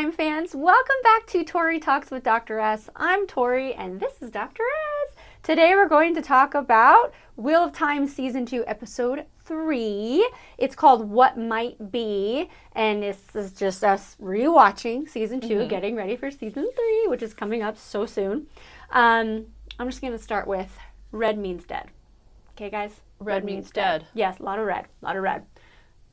Time fans, welcome back to Tori Talks with Dr. S. I'm Tori and this is Dr. S. Today we're going to talk about Wheel of Time Season 2, Episode 3. It's called What Might Be, and this is just us rewatching Season 2, getting ready for Season 3, which is coming up so soon. I'm just going to start with red means dead. Okay, guys? Red means dead. Yes, a lot of red.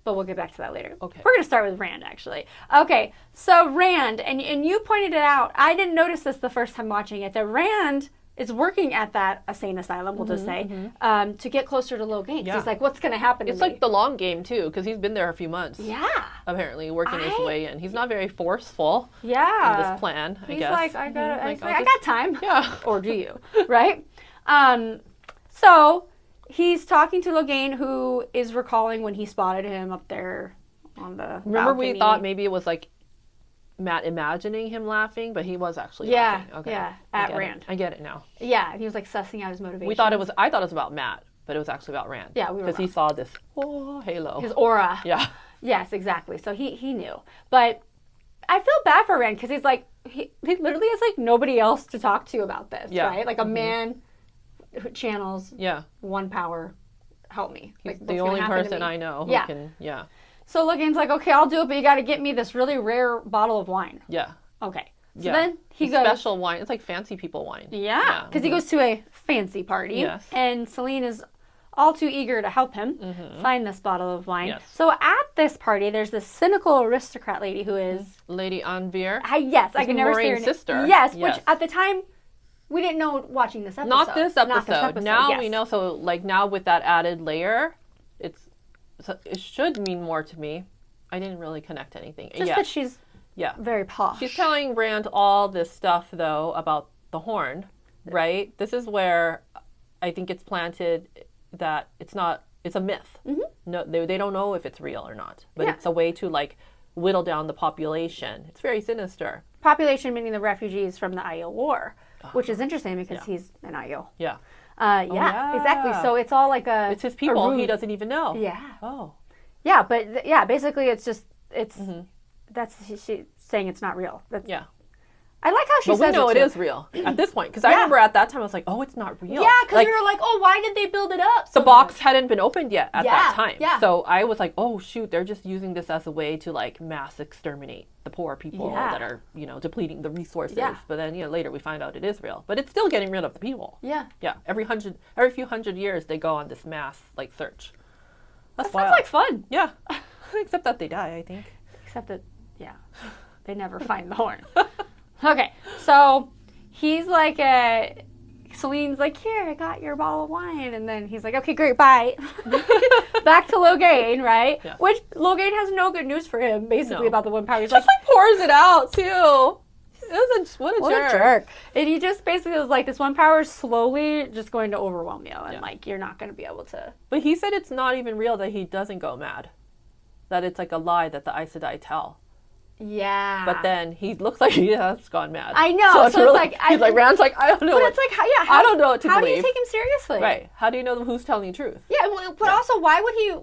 But we'll get back to that later. Okay. We're going to start with Rand, actually. Okay, so Rand, and you pointed it out. I didn't notice this the first time watching it, that Rand is working at that insane asylum, we'll just say, to get closer to Logain. Yeah. He's like, what's going to happen to me? It's like the long game, too, because he's been there a few months. Yeah. Apparently, working his way in. He's not very forceful in this plan, I guess. He's like, I got time. Yeah. Or do you? Right? So he's talking to Logain, who is recalling when he spotted him up there on the Remember balcony. we thought maybe it was like Matt imagining him laughing, but he was actually laughing. Okay. Yeah, at Rand. I get it now. Yeah, and he was like sussing out his motivation. I thought it was about Matt, but it was actually about Rand. Yeah, we were because he saw this halo. His aura. Yeah. Yes, exactly. So he knew. But I feel bad for Rand because he's like, he literally has like nobody else to talk to about this, right? Like a man who channels one power, help me. He's like, the only person I know who can, So Logain's like, okay, I'll do it, but you got to get me this really rare bottle of wine. Yeah. Okay. So then he goes. Special wine. It's like fancy people wine. Yeah. Because he goes to a fancy party. Yes. And Celine is all too eager to help him find this bottle of wine. Yes. So at this party, there's this cynical aristocrat lady who is Lady Anvir. I can never say her name. Sister. Yes, which at the time we didn't know watching this episode. Not this episode. Now we know. So like now with that added layer, it should mean more to me. I didn't really connect anything. Just that she's very posh. She's telling Rand all this stuff though about the horn, right? This is where I think it's planted that it's a myth. No, they don't know if it's real or not, but it's a way to like whittle down the population. It's very sinister. Population meaning the refugees from the Aiel War, which is interesting because he's an Aiel. Yeah. Exactly. So it's all like it's his people. He doesn't even know. Yeah. Oh. Yeah, but basically it's that's she's saying it's not real. I like how she says we know it too. is real at this point. Because I remember at that time I was like, oh, it's not real. Yeah, because we were like, oh, why did they build it up so the box hadn't been opened yet at that time. Yeah. So I was like, oh, shoot, they're just using this as a way to like mass exterminate the poor people that are, depleting the resources. Yeah. But then, later we find out it is real. But it's still getting rid of the people. Yeah. Yeah. Every few hundred years they go on this mass like search. That sounds like fun. Yeah. Except that they die, I think. Except that, they never find the horn. Okay, so he's like, Celine's like, here, I got your bottle of wine. And then he's like, okay, great, bye. Back to Logain, right? Yeah. Which Logain has no good news for him, basically, about the one power. He's just like pours it out, too. What a jerk. And he just basically was like, this one power is slowly just going to overwhelm you. And like, you're not going to be able to. But he said it's not even real that he doesn't go mad. That it's like a lie that the Aes Sedai tell. Yeah. But then he looks like he has gone mad. I know. So it's like... He's like, Rand's like, I don't know. But it's like, I don't know what to believe. How do you take him seriously? Right. How do you know who's telling the truth? Yeah, but also, why would he...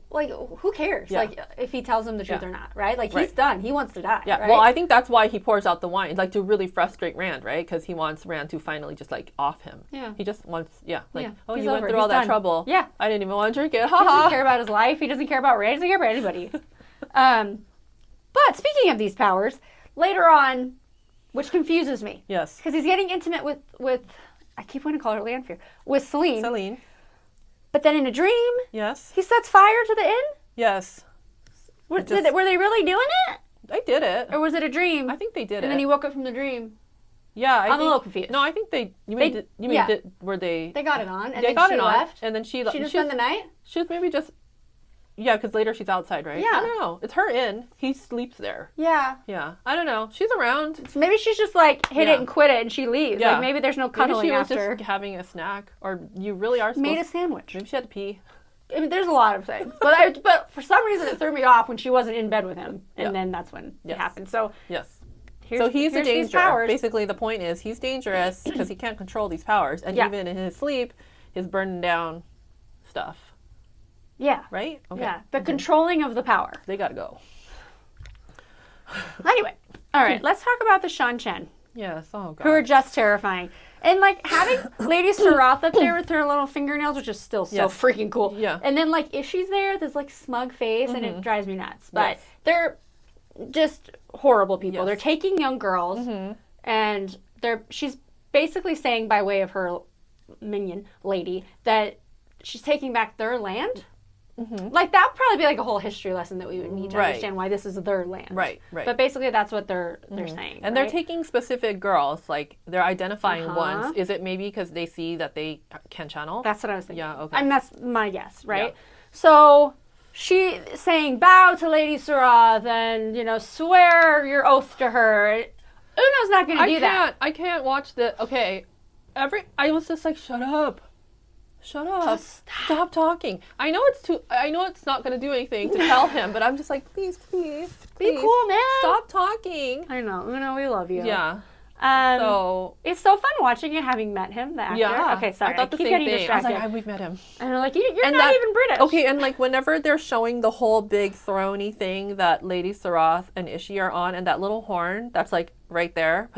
Like, who cares? Yeah. Like, if he tells them the truth or not, right? Like, he's done. He wants to die, right? Well, I think that's why he pours out the wine, like, to really frustrate Rand, right? Because he wants Rand to finally just, like, off him. Yeah. He just wants, oh, you went through all that trouble. Yeah. I didn't even want to drink it. He doesn't care about his life. He doesn't care about Rand. He doesn't care about anybody. But speaking of these powers, later on, which confuses me. Yes. Because he's getting intimate with I keep wanting to call her Lanfear, with Celine. But then in a dream, he sets fire to the inn? Yes. Were they really doing it? They did it. Or was it a dream? I think they did it. And then he woke up from the dream. Yeah, I'm a little confused. No, I think were they? They got it on, and they then she left, and then she just spent the night. She was maybe just. Yeah, because later she's outside, right? Yeah. I don't know. It's her inn. He sleeps there. Yeah. Yeah. I don't know. She's around. Maybe she's just like hit it and quit it, and she leaves. Yeah. Like maybe there's no cuddling after. Maybe she was just having a snack, or you really are supposed made a sandwich. Maybe she had to pee. I mean, there's a lot of things, but for some reason it threw me off when she wasn't in bed with him, and then that's when it happened. So so he's a danger. Basically, the point is he's dangerous because he can't control these powers, and even in his sleep, he's burning down stuff. Yeah. Right? Okay. Yeah. The controlling of the power. They gotta go. Anyway, all right, let's talk about the Shan Chen, Yes. Oh god. who are just terrifying. And like having Lady Sarath up there with her little fingernails, which is still so Yes. freaking cool. Yeah. And then like if she's there, there's like smug face, and it drives me nuts. But Yes. they're just horrible people. Yes. They're taking young girls, and she's basically saying by way of her minion lady that she's taking back their land. Like that would probably be like a whole history lesson that we would need to Right. understand why this is their land. Right. Right. But basically, that's what they're saying. And they're right? taking specific girls, like they're identifying Uh-huh. ones. Is it maybe because they see that they can channel? That's what I was thinking. Yeah, okay. I mean, that's my guess, right? Yeah. So she saying bow to Lady Sarath and, swear your oath to her. Uno's not going to do that. I can't watch the. Okay, I was just like, shut up. Shut up. Just Stop talking. I know it's not going to do anything to tell him, but I'm just like, please, Be please, cool, man. stop talking. I know. Uno, we love you. Yeah. So it's so fun watching it, having met him, the actor. Yeah. Okay, sorry. I thought the keep same getting thing. distracted. I was like, we've met him. and they're like, you're And not that- even British. Okay, and like whenever they're showing the whole big throny thing that Lady Sarath and Ishi are on, and that little horn that's like right there,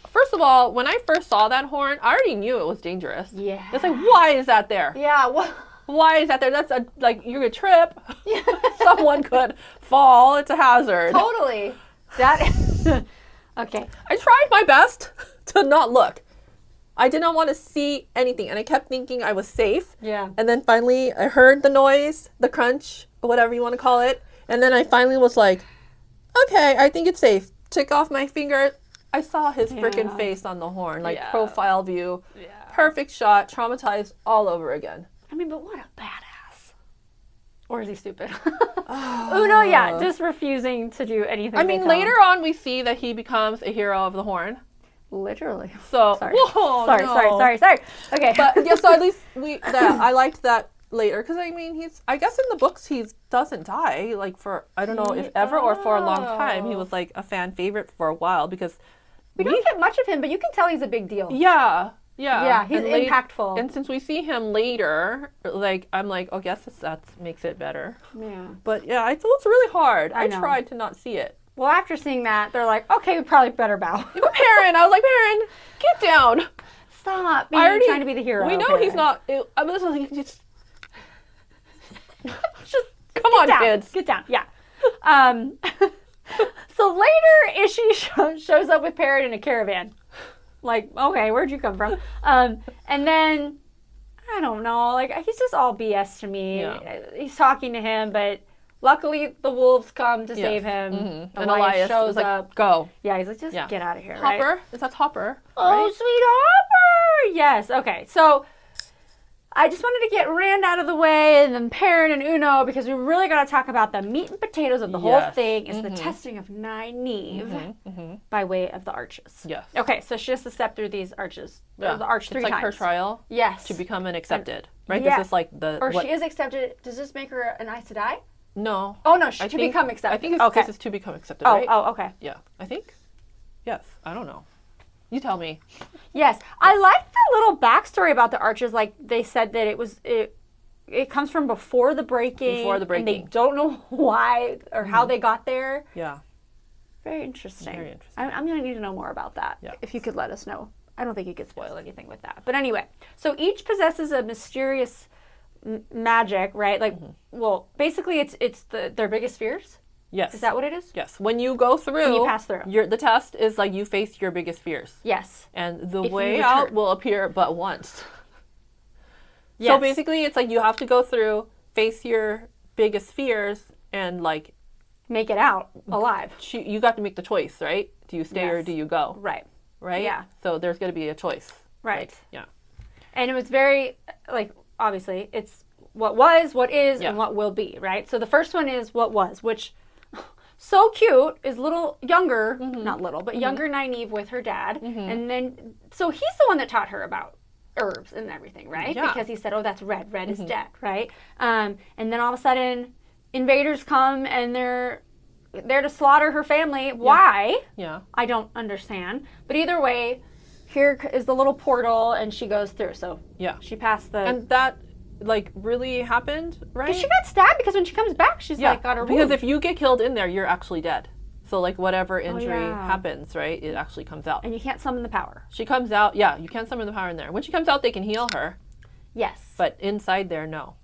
first of all, when I first saw that horn, I already knew it was dangerous. Yeah. It's like, why is that there? Yeah. Well, Why is that there? That's like you're gonna trip. Someone could fall. It's a hazard. totally. That is. Okay. I tried my best to not look. I did not want to see anything, and I kept thinking I was safe. Yeah. And then finally, I heard the noise, the crunch, whatever you want to call it. And then I finally was like, okay, I think it's safe. Took off my finger. I saw his freaking face on the horn, like profile view. Yeah. Perfect shot, traumatized all over again. I mean, but what a badass. Or is he stupid? Uno, just refusing to do anything. I mean, later on, we see that he becomes a hero of the horn. Literally. So, Sorry. whoa, Sorry. Okay. But yeah, so at least I liked that later, because I mean, I guess in the books he doesn't die, like for, I don't know if ever or for a long time. He was like a fan favorite for a while, because we don't get much of him, but you can tell he's a big deal. Yeah, he's impactful. And since we see him later, like I'm like, oh, guess that makes it better. Yeah. But yeah, it was really hard. I know. tried to not see it. Well, after seeing that, they're like, okay, we probably better bow. But Perrin, I was like, Perrin, get down. Stop being trying to be the hero. We know Perrin. he's not. I was like, just come Get on, down. kids. Get down. Yeah. So later, Ishi shows up with Perrin in a caravan. Like, okay, where'd you come from? And then, I don't know, like, he's just all BS to me. Yeah. He's talking to him, but luckily the wolves come to save him. Mm-hmm. And Elias shows is like, up. go. Yeah, he's like, just get out of here, right? Hopper? Is that Hopper? Oh, right? sweet Hopper! Yes, okay. So, I just wanted to get Rand out of the way, and then Perrin and Uno, because we really got to talk about the meat and potatoes of the whole thing, is the testing of Nynaeve by way of the arches. Yes. Okay, so she has to step through these arches. Yeah. The arch 3 it's like times. her trial. Yes. To become an accepted, right? yeah. This is like the. Or she is accepted. Does this make her an Aes Sedai? No. Oh, no, to become accepted. I think okay. this is to become accepted, right? Oh, okay. Yeah, I think. Yes, I don't know. You tell me. Yes, I like the little backstory about the arches. Like they said that it comes from before the breaking. Before the breaking. And they don't know why or how they got there. Yeah. Very interesting. Very interesting. I'm going to need to know more about that. Yeah. If you could let us know. I don't think you could spoil anything with that. But anyway, so each possesses a mysterious magic, right? Like, well, basically it's their biggest fears. Yes. Is that what it is? Yes. When you go through, When you pass through. the test is like you face your biggest fears. Yes. And the If you way return. out will appear but once. Yes. So basically, it's like you have to go through, face your biggest fears, and like Make it out alive. you got to make the choice, right? Do you stay or Yes. do you go? Right. Right? Yeah. So there's going to be a choice. Right. Like, yeah. And it was very, like, obviously, it's what was, what is, Yeah. and what will be, right? So the first one is what was, which, so cute, is little, younger, not little, but younger Nynaeve with her dad. And then, so he's the one that taught her about herbs and everything, right? Yeah. Because he said, oh, that's red. Red is dead, right? And then all of a sudden, invaders come and they're there to slaughter her family. Why? Yeah. I don't understand. But either way, here is the little portal, and she goes through. So Yeah. she passed the. And that like really happened, right? Because she got stabbed. Because when she comes back, she's like got her Because wound. if you get killed in there, you're actually dead. So like whatever injury yeah. happens, right, it actually comes out. And you can't summon the power. She comes out, yeah, you can't summon the power in there. When she comes out, they can heal her. Yes. But inside there, no.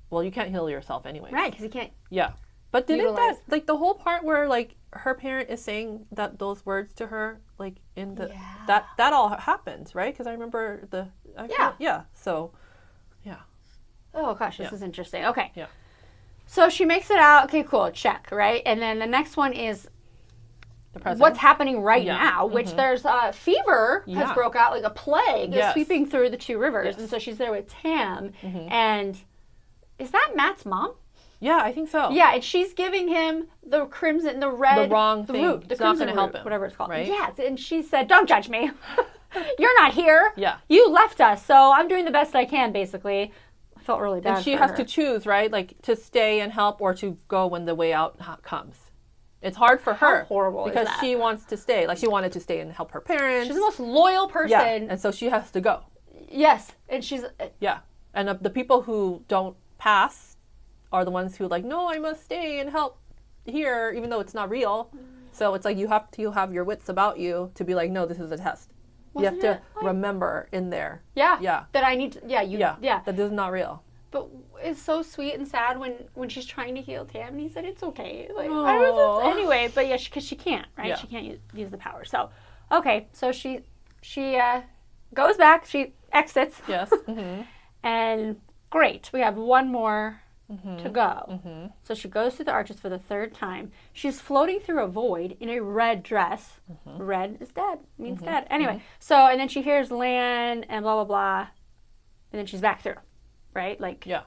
Well, you can't heal yourself anyway. Right, because you can't. Yeah. But didn't Utilize. that, like the whole part where like her parent is saying those words to her, like in the, that all happened, right? Because I remember yeah. So, yeah. Oh gosh, this is interesting. Okay. Yeah. So she makes it out. Okay, cool. Check, right? And then the next one is The present. what's happening right now, which there's a fever has Yeah. broke out, like a plague is Yes. sweeping through the two rivers. Yes. And so she's there with Tam. And is that Matt's mom? Yeah, I think so. Yeah, and she's giving him the crimson, the red, The wrong thing. root, the It's not crimson gonna help root, him, whatever it's called. right? Yes, and she said, "Don't judge me. You're not here. Yeah. You left us, so I'm doing the best I can." Basically, I felt really bad. And she for has her. to choose, right? Like to stay and help or to go when the way out comes. It's hard for her. How horrible is because that? she wants to stay. Like she wanted to stay and help her parents. She's the most loyal person. Yeah, and so she has to go. Yes, and she's Yeah, and the people who don't pass are the ones who like, no, I must stay and help here, even though it's not real. So it's like you have to have your wits about you to be like, no, this is a test. You have Wasn't to it like- remember in there. yeah, Yeah. that I need to, yeah. That this is not real. But it's so sweet and sad when she's trying to heal Tam, and he said it's okay. Like I Aw. was anyway, but yeah, because she can't, right? Yeah. She can't use the power. So, okay, so she goes back. She exits. Yes. Mm-hmm. And great, we have one more to go. So she goes through the arches for the third time. She's floating through a void in a red dress. Red is dead, means dead. Anyway, so, and then she hears Lan and blah, blah, blah. And then she's back through, right? Like, Yeah.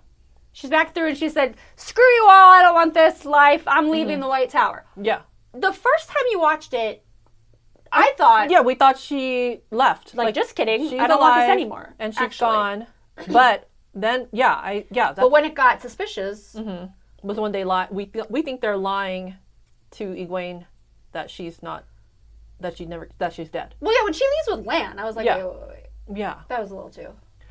she's back through and she said, screw you all, I don't want this life. I'm leaving the White Tower. Yeah. The first time you watched it, I thought, Yeah, we thought she left. like, just kidding. She's I don't want this alive, anymore. and she's actually. gone. But then, that But when it got suspicious, was when they lie. We think they're lying to Egwene that she's not, that she's dead. well, yeah, when she leaves with Lan, I was like, Yeah. wait. Yeah, That was a little too.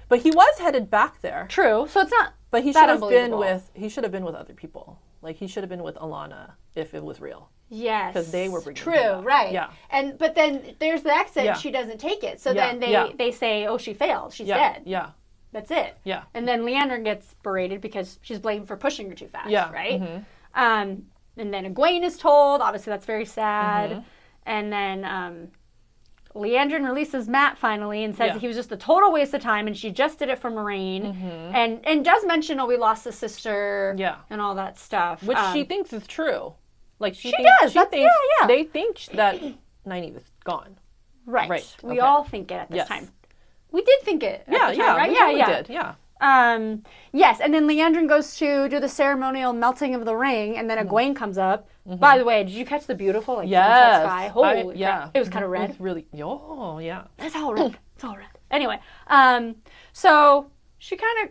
but he was headed back there. True. So it's not. But he that should have been unbelievable. with. He should have been with other people. Like he should have been with Alana if it was real. Yes. 'Cause they were bringing True. him back. Right. Yeah. But then there's the exit. Yeah. And she doesn't take it. So Yeah, then yeah. they say, oh, she failed. She's Yeah. dead. Yeah. That's it. Yeah. And then Leander gets berated because she's blamed for pushing her too fast. Yeah. Right. And then Egwene is told. Obviously, that's very sad. And then Leandrin releases Matt finally and says Yeah. that he was just a total waste of time, and she just did it for Moraine, and does mention, oh, we lost a sister, Yeah. and all that stuff, Which she thinks is true. Like she does. She That's- thinks yeah. they think that Nynaeve is gone. right. Right, We okay. all think it at this Yes. time. We did think it. At the time, right? we Yeah, totally yeah. did. Yeah. Yes, and then Leandrin goes to do the ceremonial melting of the ring, and then Egwene comes up. By the way, did you catch the beautiful sunset Yes. sky? Holy crap. yeah. It was kind of It red. was really. Oh yeah. It's all red. It's all red. Anyway, so she kind of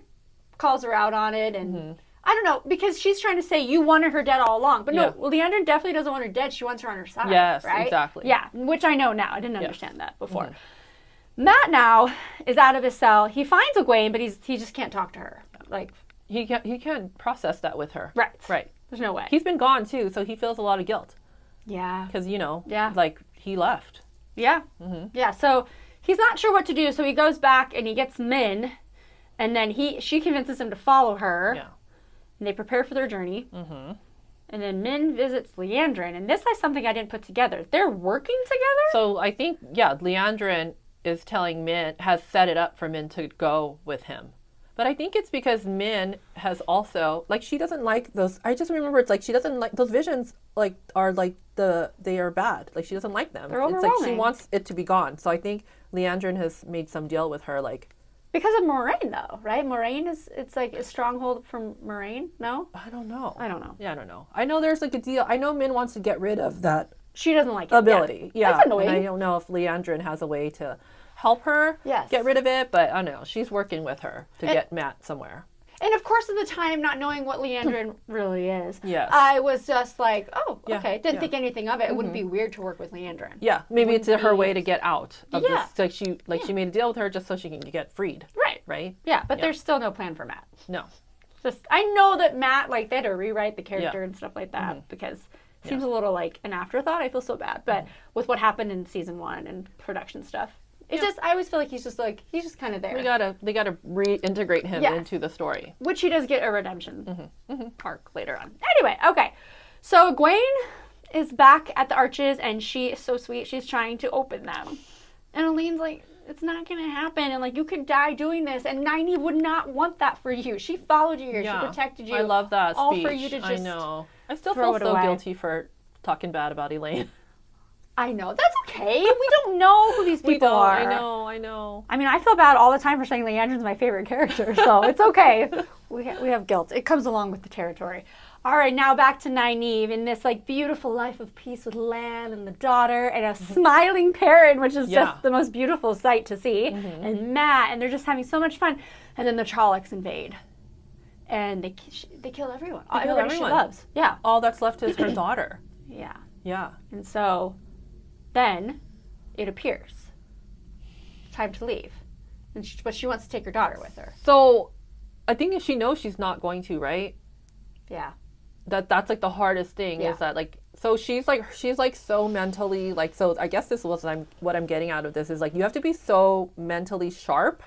calls her out on it, and I don't know, because she's trying to say you wanted her dead all along. But no, Yeah. Leandrin definitely doesn't want her dead. She wants her on her side. Yes, right? exactly. Yeah, which I know now. I didn't understand that before. Matt now is out of his cell. He finds Egwene, but he just can't talk to her. Like, He can't process that with her. right. Right. There's no way. He's been gone too, so he feels a lot of guilt Yeah. because Yeah. like he left. Yeah. Yeah. So he's not sure what to do. So he goes back and he gets Min, and then she convinces him to follow her. Yeah. And they prepare for their journey. And then Min visits Leandrin, and this is something I didn't put together. They're working together. So I think Leandrin is telling Min, has set it up for Min to go with him. But I think it's because Min has also, like, she doesn't like those. I just remember it's like she doesn't like those visions. Like are like they are bad. Like she doesn't like them. They're It's like she overwhelming. wants it to be gone. So I think Leandrin has made some deal with her. Like Because of Moraine, though, right? Moraine it's like a stronghold from Moraine. No, I don't know. I don't know. Yeah, I don't know. I know there's like a deal. I know Min wants to get rid of that She doesn't like it. ability. Yeah, That's annoying. and I don't know if Leandrin has a way to help her Yes. get rid of it, but I don't know. She's working with her to get Matt somewhere. And of course, at the time, not knowing what Leandrin really is, Yes. I was just like, oh, Yeah, okay. Didn't yeah. think anything of it. It wouldn't be weird to work with Leandrin. Yeah, maybe it's her be- way to get out of Yeah. this. She made a deal with her just so she can get freed. Right. Right? Yeah, but there's still no plan for Matt. No. Just I know that Matt, like, they had to rewrite the character and stuff like that because Seems a little like an afterthought. I feel so bad. But with what happened in season 1 and production stuff, it's just, I always feel like he's just kind of there. They gotta reintegrate him into the story. Which he does get a redemption arc later on. Anyway, okay. So Gwen is back at the arches and she is so sweet. She's trying to open them. And Elaine's like, it's not going to happen. And like, you could die doing this. And Nynaeve would not want that for you. She followed you here. She protected you. I love that all speech. for you to just I know. I still feel so guilty for talking bad about Elaine. I know. That's okay. We don't know who these people are. I know. I mean, I feel bad all the time for saying Leandrin's my favorite character. So it's okay. We have guilt. It comes along with the territory. All right, now back to Nynaeve in this like beautiful life of peace with Lan and the daughter and a smiling Perrin, which is just the most beautiful sight to see, and Mat, and they're just having so much fun. And then the Trollocs invade, and they kill everyone. Everybody she loves. Yeah. All that's left is her daughter. Yeah. Yeah. And so, then, it appears. Time to leave, but she wants to take her daughter with her. So, I think she knows she's not going to, right? Yeah. That's like the hardest thing is that like, so she's like so mentally like, so I guess this was what I'm getting out of this is like, you have to be so mentally sharp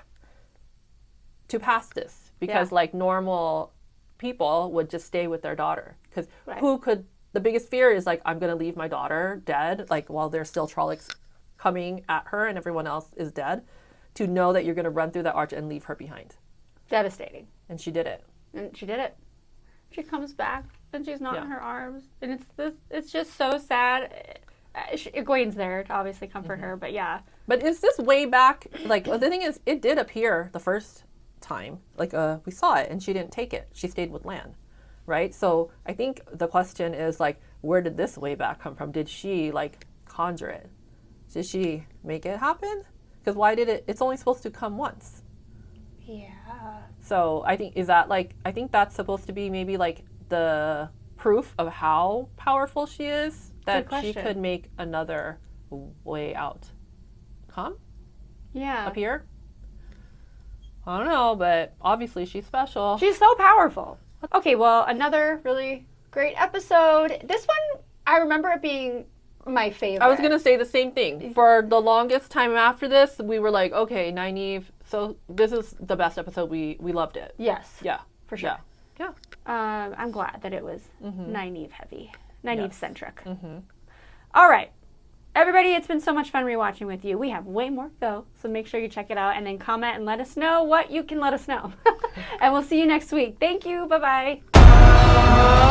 to pass this because like normal people would just stay with their daughter because the biggest fear is like, I'm going to leave my daughter dead, like while there's still Trollocs coming at her and everyone else is dead, to know that you're going to run through the arch and leave her behind. Devastating. And she did it. She comes back and she's not in her arms, and it's just so sad. Egwene's there to obviously comfort her, but yeah. But is this way back? Like the thing is, it did appear the first time. Like we saw it, and she didn't take it. She stayed with Lan, right? So I think the question is like, where did this way back come from? Did she like conjure it? Did she make it happen? Because why did it? It's only supposed to come once. Yeah. So I think I think that's supposed to be maybe like the proof of how powerful she is, that she could make another way out. Yeah. Appear? I don't know, but obviously she's special. She's so powerful. Okay, well, another really great episode. This one, I remember it being my favorite. I was going to say the same thing. For the longest time after this, we were like, okay, Nynaeve, so this is the best episode. We loved it. Yes. Yeah. For sure. Yeah. I'm glad that it was Nynaeve heavy. Nynaeve centric. All right. Everybody, it's been so much fun rewatching with you. We have way more to go, so make sure you check it out and then comment and let us know what you can let us know. And we'll see you next week. Thank you. Bye-bye.